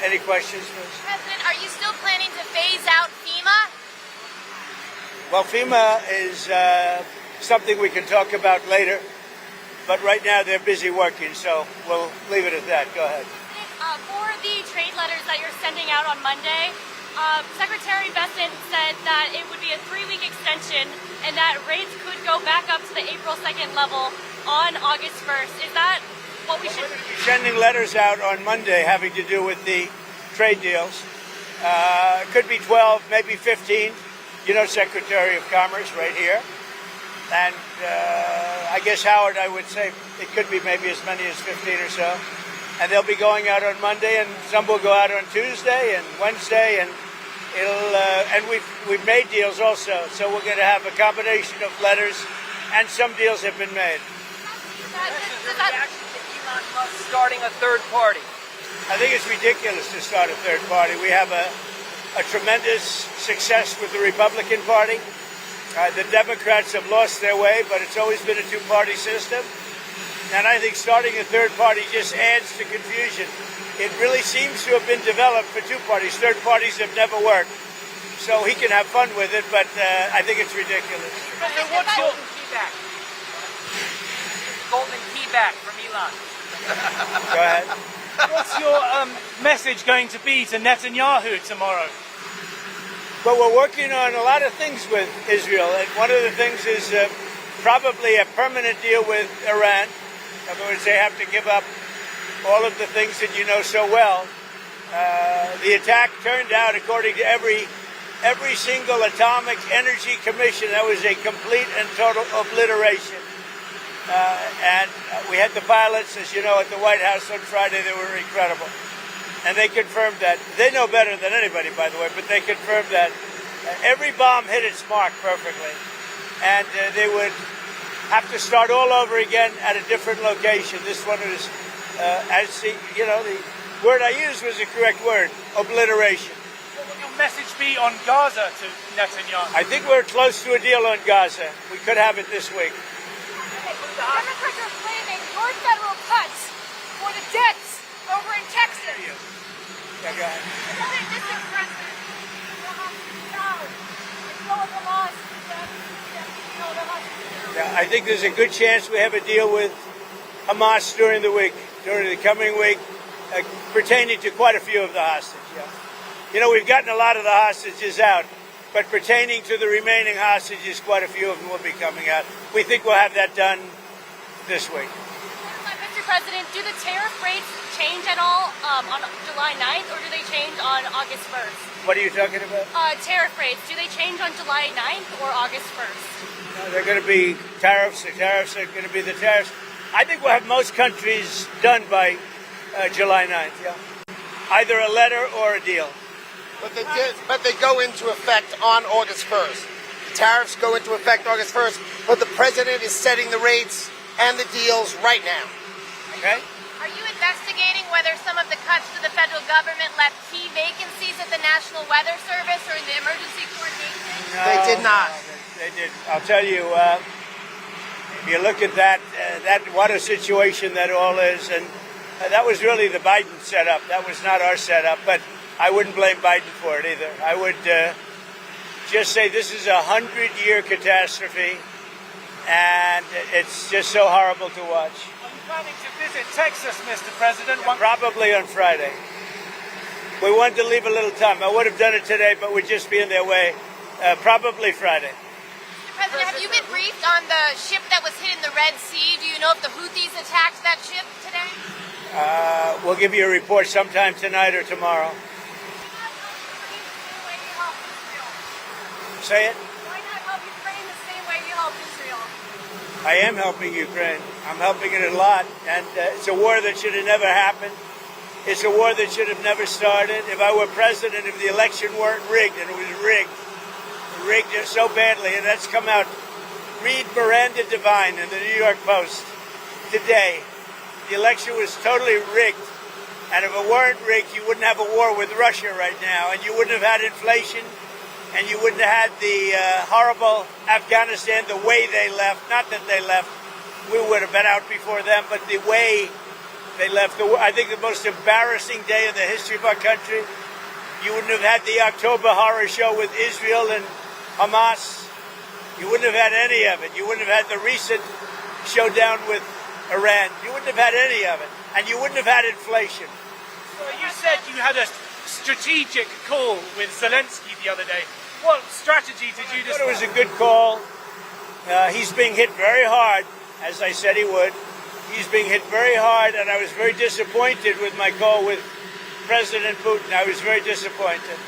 Any questions, please? President, are you still planning to phase out FEMA? Well, FEMA is something we can talk about later, but right now they're busy working, so we'll leave it at that. Go ahead. For the trade letters that you're sending out on Monday, Secretary Bessen said that it would be a 3-week extension and that rates could go back up to the April 2nd level on August 1st. Is that what we should... We're going to be sending letters out on Monday having to do with the trade deals. It could be 12, maybe 15. You know, Secretary of Commerce right here. And I guess, Howard, I would say it could be maybe as many as 15 or so. And they'll be going out on Monday, and some will go out on Tuesday and Wednesday, and we've made deals also. So we're going to have a combination of letters, and some deals have been made. Your reaction to Elon Musk starting a third party? I think it's ridiculous to start a third party. We have a tremendous success with the Republican Party. The Democrats have lost their way, but it's always been a two-party system. And I think starting a third party just adds to confusion. It really seems to have been developed for two parties. Third parties have never worked. So he can have fun with it, but I think it's ridiculous. President, what's your golden key back from Elon? Go ahead. What's your message going to be to Netanyahu tomorrow? But we're working on a lot of things with Israel, and one of the things is probably a permanent deal with Iran. In other words, they have to give up all of the things that you know so well. The attack turned out, according to every single Atomic Energy Commission, that was a complete and total obliteration. And we had the pilots, as you know, at the White House on Friday. They were incredible. And they confirmed that. They know better than anybody, by the way, but they confirmed that. Every bomb hit its mark perfectly. And they would have to start all over again at a different location. This one was, the word I used was the correct word, obliteration. What will your message be on Gaza to Netanyahu? I think we're close to a deal on Gaza. We could have it this week. Democrats are claiming more federal cuts for the debts over in Texas. Yeah, go ahead. Another district president. Yeah, I think there's a good chance we have a deal with Hamas during the coming week, pertaining to quite a few of the hostages. Yeah. You know, we've gotten a lot of the hostages out, but pertaining to the remaining hostages, quite a few of them will be coming out. We think we'll have that done this week. Mr. President, do the tariff rates change at all on July 9th, or do they change on August 1st? What are you talking about? Tariff rates, do they change on July 9th or August 1st? No, they're going to be tariffs. The tariffs are going to be the tariffs. I think we'll have most countries done by July 9th, yeah. Either a letter or a deal. But they go into effect on August 1st. The tariffs go into effect August 1st, but the president is setting the rates and the deals right now. Okay? Are you investigating whether some of the cuts to the federal government left key vacancies at the National Weather Service or in the emergency coordination? No, They did not. They did. I'll tell you, if you look at that, what a situation that all is, and that was really the Biden setup. That was not our setup, but I wouldn't blame Biden for it either. I would just say this is a 100-year catastrophe, and it's just so horrible to watch. Are you planning to visit Texas, Mr. President? Probably on Friday. We wanted to leave a little time. I would have done it today, but we'd just be in their way. Probably Friday. Mr. President, have you been briefed on the ship that was hit in the Red Sea? Do you know if the Houthis attacked that ship today? We'll give you a report sometime tonight or tomorrow. Say it. Why not help Ukraine the same way you help Israel? I am helping Ukraine. I'm helping it a lot. And it's a war that should have never happened. It's a war that should have never started. If I were president, if the election weren't rigged, and it was rigged so badly, and that's come out. Read Miranda Devine in the New York Post today. The election was totally rigged. And if it weren't rigged, you wouldn't have a war with Russia right now, and you wouldn't have had inflation, and you wouldn't have had the horrible Afghanistan the way they left. Not that they left. We would have been out before them, but the way They left, I think, the most embarrassing day in the history of our country. You wouldn't have had the October horror show with Israel and Hamas. You wouldn't have had any of it. You wouldn't have had the recent showdown with Iran. You wouldn't have had any of it. And you wouldn't have had inflation. Well, you said you had a strategic call with Zelensky the other day. What strategy did you I thought it was discuss? a good call. He's being hit very hard, as I said he would. He's being hit very hard, and I was very disappointed with my call with President Putin. I was very disappointed.